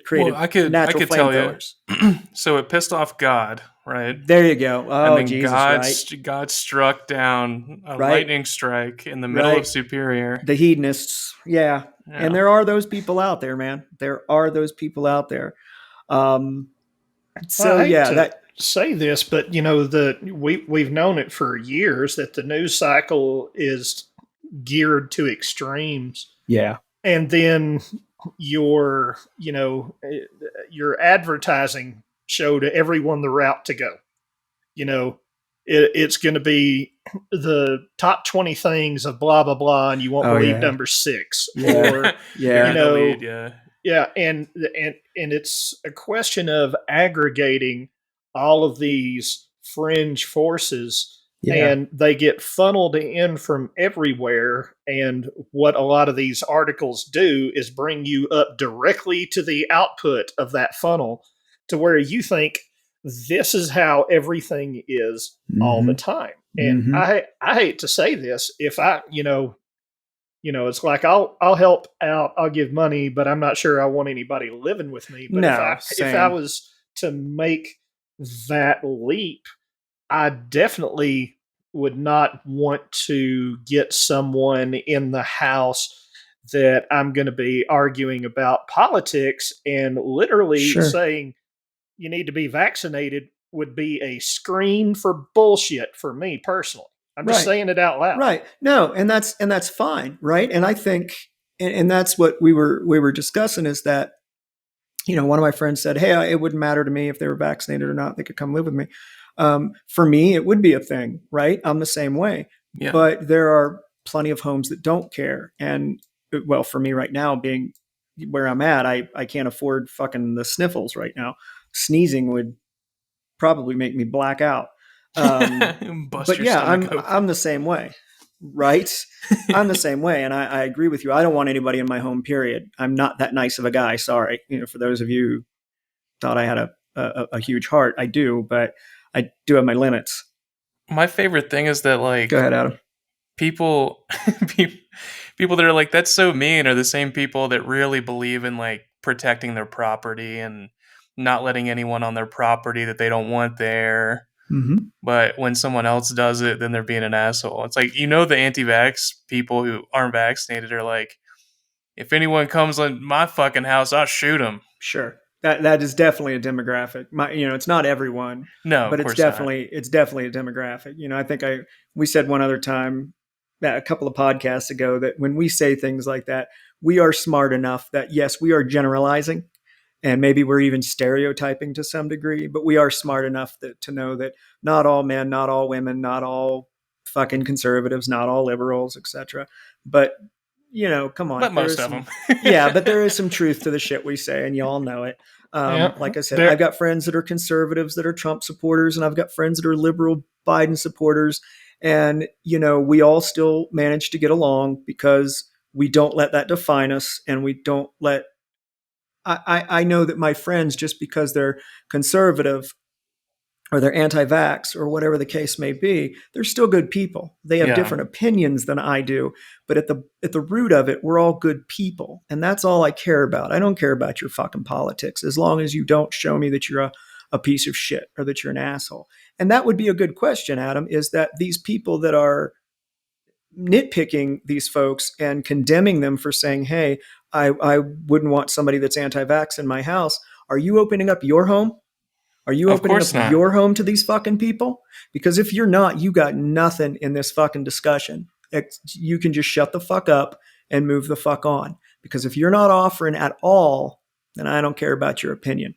created Well, I natural could tell you. flamethrowers. So it pissed off God, right? There you go. And Oh, then Jesus, God struck down a Right. lightning strike in the middle Right. of Superior. The hedonists. Yeah. Yeah. And there are those people out there, man. There are those people out there. So I hate yeah, to that say this, but we've known it for years that the news cycle is geared to extremes, yeah. and then your your advertising show to everyone the route to go. It's going to be the top 20 things of blah blah blah, and you won't believe number 6. Yeah. Or Yeah. The lead, yeah. yeah, and it's a question of aggregating all of these fringe forces, Yeah. and they get funneled in from everywhere. And what a lot of these articles do is bring you up directly to the output of that funnel, to where you think this is how everything is all the time. And I hate to say this, if I it's like I'll help out, I'll give money, but I'm not sure I want anybody living with me. But if I was to make that leap, I definitely would not want to get someone in the house that I'm going to be arguing about politics, and literally saying you need to be vaccinated would be a screen for bullshit for me personally. I'm just saying it out loud. Right. No, and that's fine, right? And I think and that's what we were discussing, is that one of my friends said, "Hey, it wouldn't matter to me if they were vaccinated or not. They could come live with me." For me, it would be a thing, right? I'm the same way. Yeah. But there are plenty of homes that don't care. And well, for me right now, being where I'm at, I can't afford fucking the sniffles right now. Sneezing would probably make me black out. But yeah, I'm the same way, right? I'm the same way. And I agree with you. I don't want anybody in my home, period. I'm not that nice of a guy. Sorry. For those of you who thought I had a huge heart, I do, but I do have my limits. My favorite thing is that, like, go ahead, Adam. People that are like, that's so mean, are the same people that really believe in like protecting their property and not letting anyone on their property that they don't want there. Mm-hmm. But when someone else does it, then they're being an asshole. It's like, the anti-vax people who aren't vaccinated are like, if anyone comes on my fucking house, I'll shoot them. Sure. That is definitely a demographic. It's not everyone. No, but it's definitely a demographic. I think we said one other time, a couple of podcasts ago, that when we say things like that, we are smart enough that yes, we are generalizing, and maybe we're even stereotyping to some degree, but we are smart enough to know that not all men, not all women, not all fucking conservatives, not all liberals, etc. But come on. But most of them. Yeah, but there is some truth to the shit we say, and y'all know it. Like I said, I've got friends that are conservatives that are Trump supporters, and I've got friends that are liberal Biden supporters. And, we all still manage to get along because we don't let that define us, and we don't let. I know that my friends, just because they're conservative or they're anti-vax or whatever the case may be, they're still good people. They have Yeah. different opinions than I do, but at the root of it, we're all good people, and that's all I care about. I don't care about your fucking politics as long as you don't show me that you're a piece of shit or that you're an asshole. And that would be a good question, Adam, is that these people that are nitpicking these folks and condemning them for saying, hey, I wouldn't want somebody that's anti-vax in my house. Are you opening up your home? Are you Of opening up course not. your home to these fucking people? Because if you're not, you got nothing in this fucking discussion. You can just shut the fuck up and move the fuck on. Because if you're not offering at all, then I don't care about your opinion.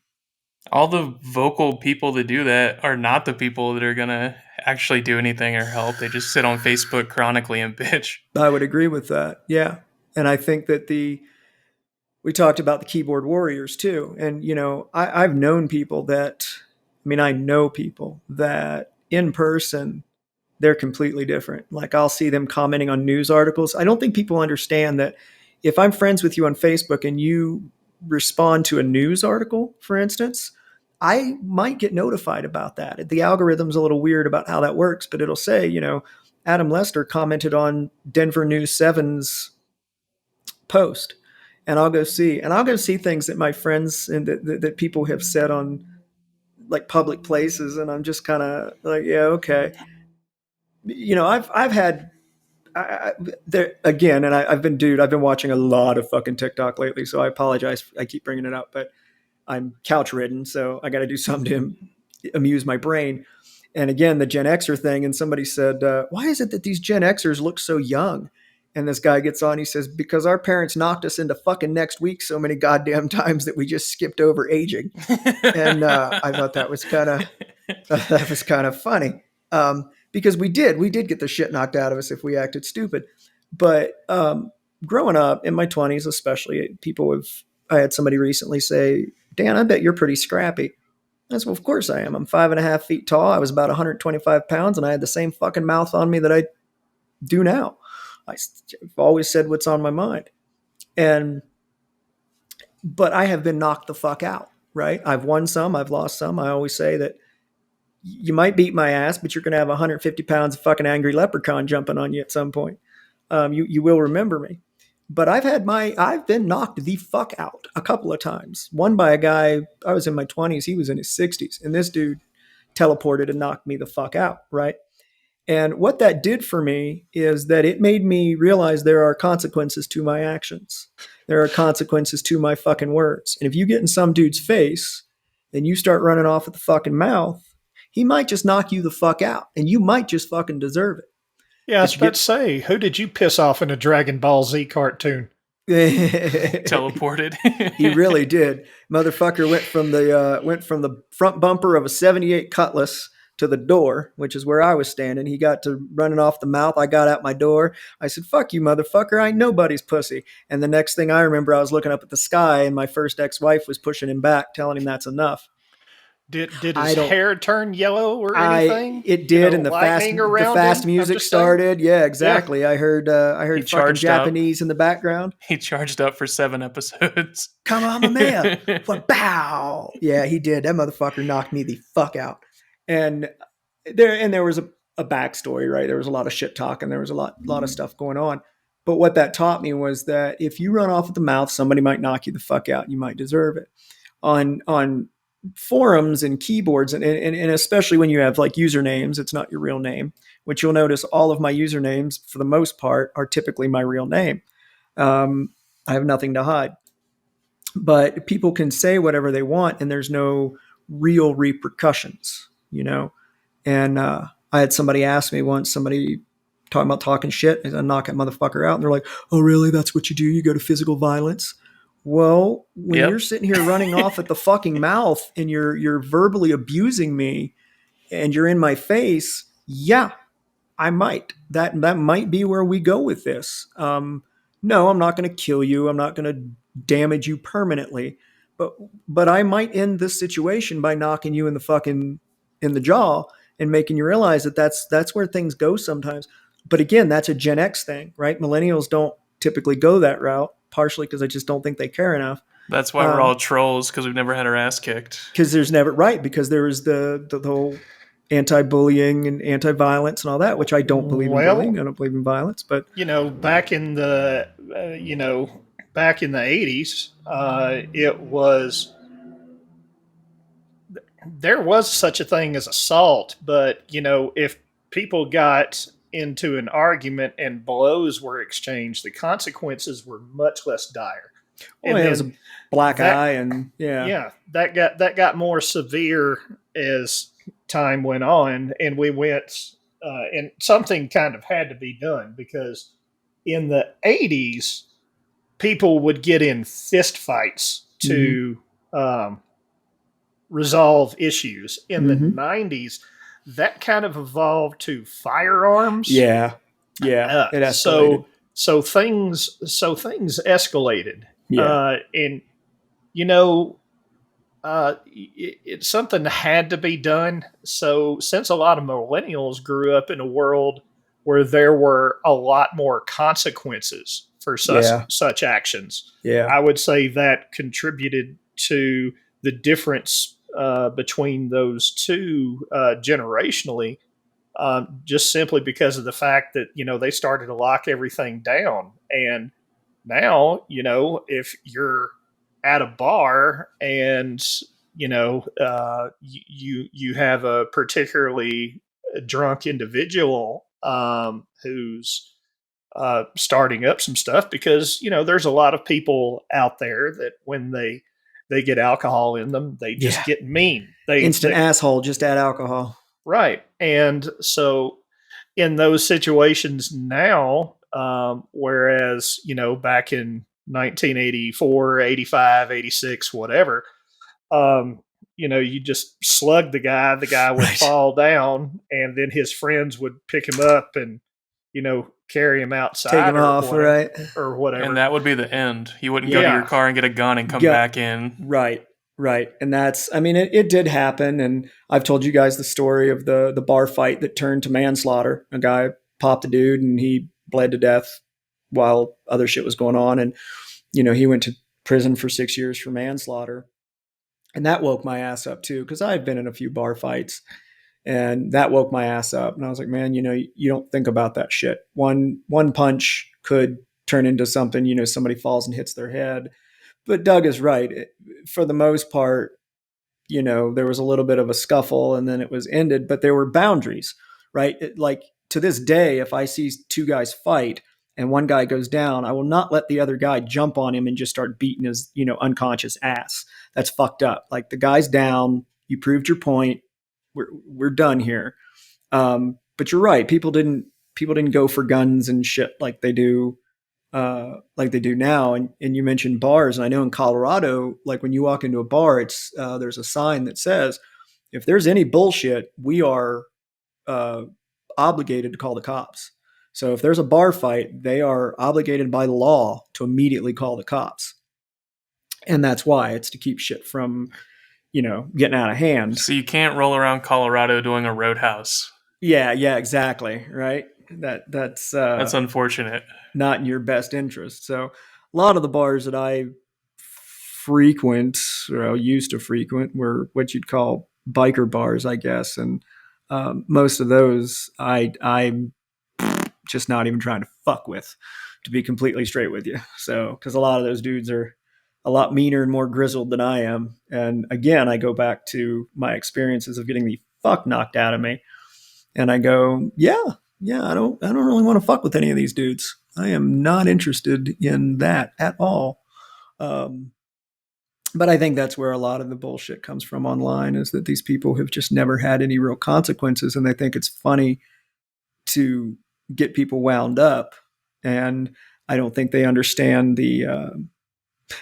All the vocal people that do that are not the people that are going to actually do anything or help. They just sit on Facebook chronically and bitch. I would agree with that. Yeah. And I think that we talked about the keyboard warriors too. And, I've known people that, I know people that in person, they're completely different. Like I'll see them commenting on news articles. I don't think people understand that if I'm friends with you on Facebook and you respond to a news article, for instance, I might get notified about that. The algorithm's a little weird about how that works, but it'll say, Adam Lester commented on Denver News 7's post. And I'll go see things that my friends and that people have said on like public places. And I'm just kind of like, yeah, okay. I've had there again, and I've been watching a lot of fucking TikTok lately, so I apologize. I keep bringing it up, but I'm couch ridden, so I got to do something to amuse my brain. And again, the Gen Xer thing, and somebody said, why is it that these Gen Xers look so young? And this guy gets on, he says, because our parents knocked us into fucking next week so many goddamn times that we just skipped over aging. And I thought that was kind of funny. Because we did get the shit knocked out of us if we acted stupid. But growing up in my 20s, especially, I had somebody recently say, Dan, I bet you're pretty scrappy. I said, well, of course I am. I'm 5.5 feet tall. I was about 125 pounds, and I had the same fucking mouth on me that I do now. I've always said what's on my mind. But I have been knocked the fuck out, right? I've won some, I've lost some. I always say that you might beat my ass, but you're going to have 150 pounds of fucking angry leprechaun jumping on you at some point. You will remember me. But I've been knocked the fuck out a couple of times. One by a guy, I was in my 20s, he was in his 60s, and this dude teleported and knocked me the fuck out, right? And what that did for me is that it made me realize there are consequences to my actions. There are consequences to my fucking words. And if you get in some dude's face and you start running off at the fucking mouth, he might just knock you the fuck out, and you might just fucking deserve it. Yeah, I was about to say, who did you piss off in a Dragon Ball Z cartoon? Teleported. He really did. Motherfucker went from the front bumper of a 78 Cutlass to the door, which is where I was standing. He got to running off the mouth. I got out my door. I said, fuck you, motherfucker. I ain't nobody's pussy. And the next thing I remember, I was looking up at the sky, and my first ex-wife was pushing him back, telling him that's enough. Did his hair turn yellow or anything? It did, and the fast music started. Yeah, exactly. Yeah. I heard fucking Japanese in the background. He charged up for 7 episodes. Kamehameha. Bow. Yeah, he did. That motherfucker knocked me the fuck out. And there was a backstory, right? There was a lot of shit talk, and there was a lot of stuff going on. But what that taught me was that if you run off at the mouth, somebody might knock you the fuck out. And you might deserve it. On forums and keyboards, and especially when you have like usernames, it's not your real name, which you'll notice all of my usernames for the most part are typically my real name. I have nothing to hide, but people can say whatever they want, and there's no real repercussions, and I had somebody ask me once, somebody talking about talking shit, and I knock that motherfucker out, and they're like, oh really, that's what you do, you go to physical violence? Well, when you're sitting here running off at the fucking mouth and you're verbally abusing me and you're in my face, yeah, I might. That might be where we go with this. No, I'm not going to kill you. I'm not going to damage you permanently. But I might end this situation by knocking you in the jaw and making you realize that that's where things go sometimes. But again, that's a Gen X thing, right? Millennials don't typically go that route, partially because I just don't think they care enough. That's why we're all trolls, because we've never had our ass kicked. Because there's never because there is the whole anti-bullying and anti-violence and all that, which I don't believe in bullying. I don't believe in violence, but back in the back in the 80s, there was such a thing as assault, but if people got into an argument and blows were exchanged, the consequences were much less dire. And it was a black eye, and that got more severe as time went on, and we went and something kind of had to be done, because in the 80s people would get in fist fights to resolve issues. In the 90s that kind of evolved to firearms. It escalated. So things escalated. And something had to be done. So since a lot of millennials grew up in a world where there were a lot more consequences for such actions, I would say that contributed to the difference between those two generationally, just simply because of the fact that they started to lock everything down. And now if you're at a bar and you have a particularly drunk individual who's starting up some stuff, because there's a lot of people out there that when they get alcohol in them, they just get mean. Instant asshole, just add alcohol. Right. And so in those situations now, whereas, back in 1984, 85, 86, whatever, you just slug the guy would fall down, and then his friends would pick him up and, carry him outside, take him off, or whatever. And that would be the end. You wouldn't go to your car and get a gun and come back in. Right. And that's, it did happen. And I've told you guys the story of the bar fight that turned to manslaughter. A guy popped a dude and he bled to death while other shit was going on. And, he went to prison for 6 years for manslaughter. And that woke my ass up too, because I've been in a few bar fights, and that woke my ass up. And I was like, man, you don't think about that shit. One punch could turn into something, somebody falls and hits their head. But Doug is right. For the most part, there was a little bit of a scuffle and then it was ended, but there were boundaries, right? Like to this day, if I see two guys fight and one guy goes down, I will not let the other guy jump on him and just start beating his, unconscious ass. That's fucked up. Like, the guy's down. You proved your point. We're done here. But you're right. People didn't go for guns and shit like they do now. And you mentioned bars. And I know in Colorado, like when you walk into a bar, it's there's a sign that says, if there's any bullshit, we are obligated to call the cops. So if there's a bar fight, they are obligated by law to immediately call the cops. And that's why. It's to keep shit from, getting out of hand. So you can't roll around Colorado doing a roadhouse. Yeah, exactly. Right. That's unfortunate. Not in your best interest. So a lot of the bars that I frequent, or used to frequent, were what you'd call biker bars, I guess. And most of those I'm just not even trying to fuck with, to be completely straight with you. So, because a lot of those dudes are a lot meaner and more grizzled than I am. And again, I go back to my experiences of getting the fuck knocked out of me. And I go, yeah, I don't really want to fuck with any of these dudes. I am not interested in that at all. But I think that's where a lot of the bullshit comes from online, is that these people have just never had any real consequences, and they think it's funny to get people wound up. And I don't think they understand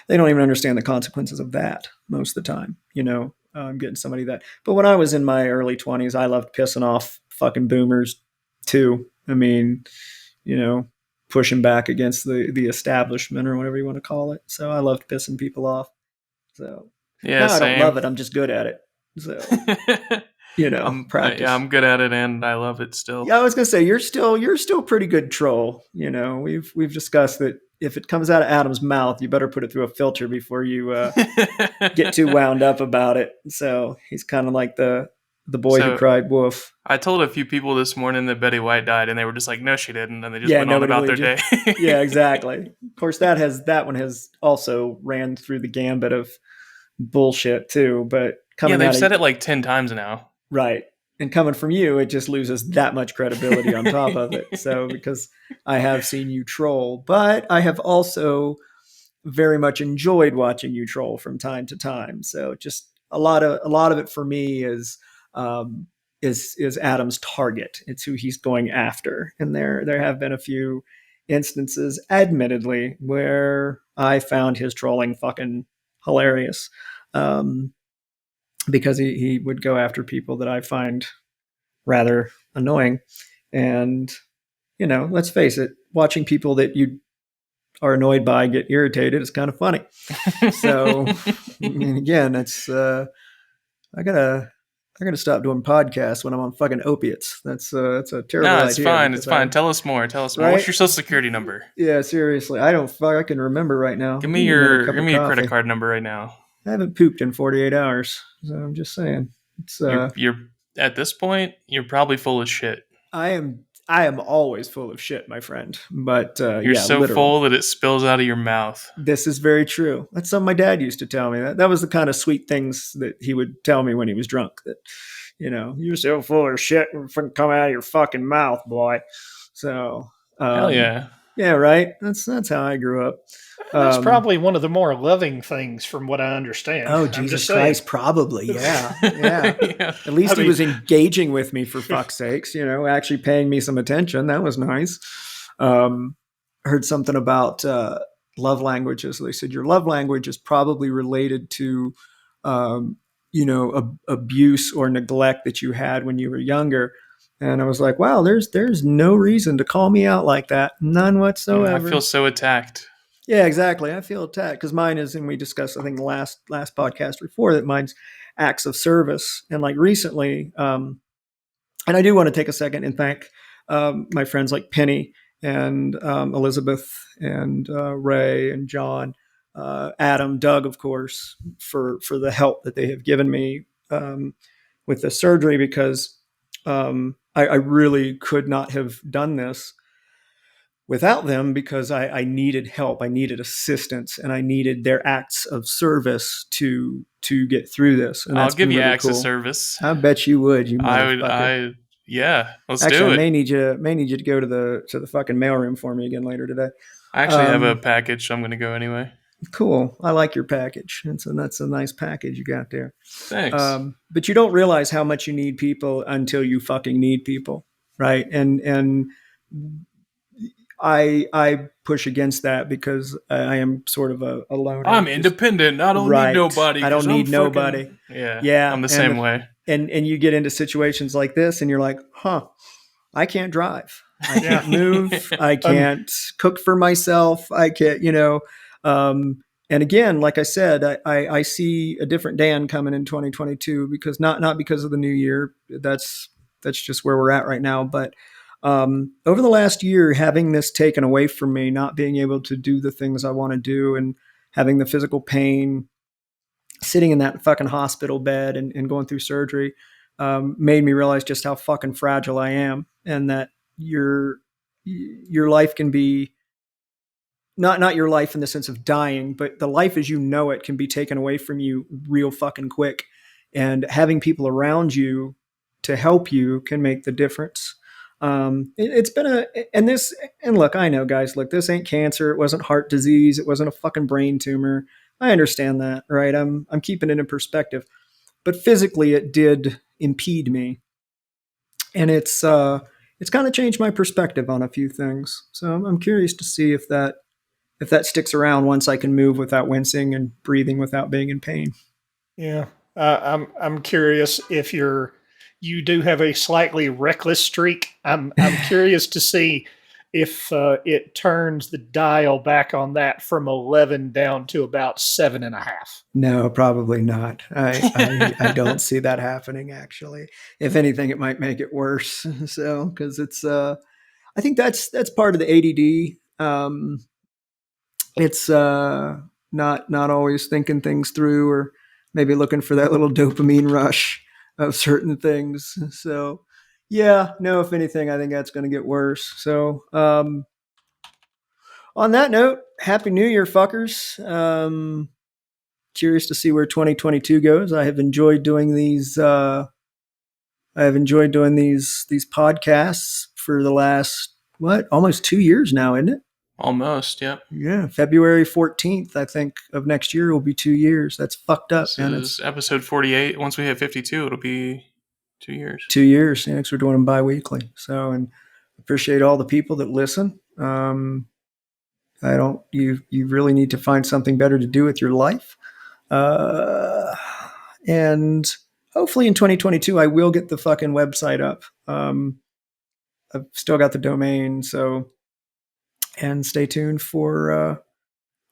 they don't even understand the consequences of that most of the time. Getting somebody that. But when I was in my early 20s, I loved pissing off fucking boomers too. Pushing back against the establishment, or whatever you want to call it. So I loved pissing people off. So yeah, I don't love it. I'm just good at it. So practice. I'm good at it, and I love it still. Yeah, I was gonna say you're still a pretty good troll. We've discussed that if it comes out of Adam's mouth, you better put it through a filter before you get too wound up about it. So he's kind of like the boy who So cried wolf. I told a few people this morning that Betty White died, and they were just like, "No, she didn't," and they just Yeah, went on nobody about their believed day. Yeah, exactly. Of course, that one has also ran through the gambit of bullshit too. But Yeah, coming they've out said of it like 10 times now. right, and coming from you, it just loses that much credibility on top of it. So because I have seen you troll, but I have also very much enjoyed watching you troll from time to time. So just a lot of it for me um, is Adam's target. It's who he's going after, and there have been a few instances, admittedly, where I found his trolling fucking hilarious, because he would go after people that I find rather annoying, and let's face it, watching people that you are annoyed by get irritated is kind of funny. So, I mean, again, it's I gotta stop doing podcasts when I'm on fucking opiates. That's a terrible No, idea. it's fine. It's because fine. Tell us more. Tell us more. Right? What's your social security number? Yeah, seriously, I don't fuck. I can remember right now. Give I me need another your cup give of me your credit coffee. card number right now. I haven't pooped in 48 hours, so I'm just saying. It's You're at this point, you're probably full of shit. I am always full of shit, my friend. But You're yeah, so literal. full that it spills out of your mouth. This is very true. That's something my dad used to tell me. That was the kind of sweet things that he would tell me when he was drunk. That you're so full of shit, it come out of your fucking mouth, boy. So Hell yeah. yeah, right. That's how I grew up. That's probably one of the more loving things, from what I understand. Oh, I'm Jesus just saying. Christ, probably. Yeah. Yeah. Yeah. At least I he mean- was engaging with me, for fuck's sakes, actually paying me some attention. That was nice. Heard something about love languages. They said your love language is probably related to, abuse or neglect that you had when you were younger. And I was like, wow, there's no reason to call me out like that. None I whatsoever. feel so attacked. Yeah, exactly. I feel attacked because mine is, and we discussed, I think, the last podcast before that, mine's acts of service. And like recently, and I do want to take a second and thank my friends like Penny and Elizabeth and Ray and John, Adam, Doug, of course, for the help that they have given me with the surgery, because I really could not have done this without them, because I needed help, I needed assistance, and I needed their acts of service to get through this. And I'll that's give been you really acts cool. of service. I bet you would, you motherfucker. Let's Actually, do I it. may need you to go to the fucking mailroom for me again later today. I actually have a package, so I'm going to go anyway. Cool. I like your package. That's a nice package you got there. Thanks. But you don't realize how much you need people until you fucking need people, right? And I push against that because I am sort of a loner. I'm independent. I don't Right. need nobody. I don't 'cause need I'm nobody. fucking- Yeah. Yeah, I'm the and same way. And you get into situations like this, and you're like, huh, I can't drive. I can't move. I can't cook for myself. I can't, and again, like I said, I see a different Dan coming in 2022, because not because of the new year. That's just where we're at right now. But over the last year, having this taken away from me, not being able to do the things I want to do, and having the physical pain, sitting in that fucking hospital bed and going through surgery, made me realize just how fucking fragile I am, and that your life can be not your life in the sense of dying, but the life as you know it can be taken away from you real fucking quick. And having people around you to help you can make the difference. It's been and look, I know, guys, look, this ain't cancer. It wasn't heart disease. It wasn't a fucking brain tumor. I understand that, right? I'm keeping it in perspective, but physically it did impede me, and it's kind of changed my perspective on a few things. So I'm curious to see if that sticks around once I can move without wincing and breathing without being in pain. Yeah, I'm curious if you do have a slightly reckless streak. I'm curious to see if it turns the dial back on that from 11 down to about 7.5. No, probably not. I don't see that happening, actually. If anything, it might make it worse. So, because it's I think that's part of the ADD. it's not always thinking things through, or maybe looking for that little dopamine rush of certain things. So yeah, no, if anything, I think that's going to get worse. So on that note, happy new year, fuckers. Curious to see where 2022 goes. I have enjoyed doing these these podcasts for the last, what, almost 2 years now, isn't it? Almost, yep. Yeah, February 14th, I think, of next year will be 2 years. That's fucked up, This man. is episode 48. Once we hit 52, it'll be 2 years. 2 years. Yeah, 'cause we're doing them bi-weekly. So, and appreciate all the people that listen. You really need to find something better to do with your life. And hopefully in 2022, I will get the fucking website up. I've still got the domain, so, and stay tuned for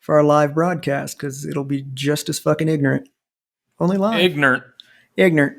our live broadcast, because it'll be just as fucking ignorant. Only live. Ignorant. Ignorant.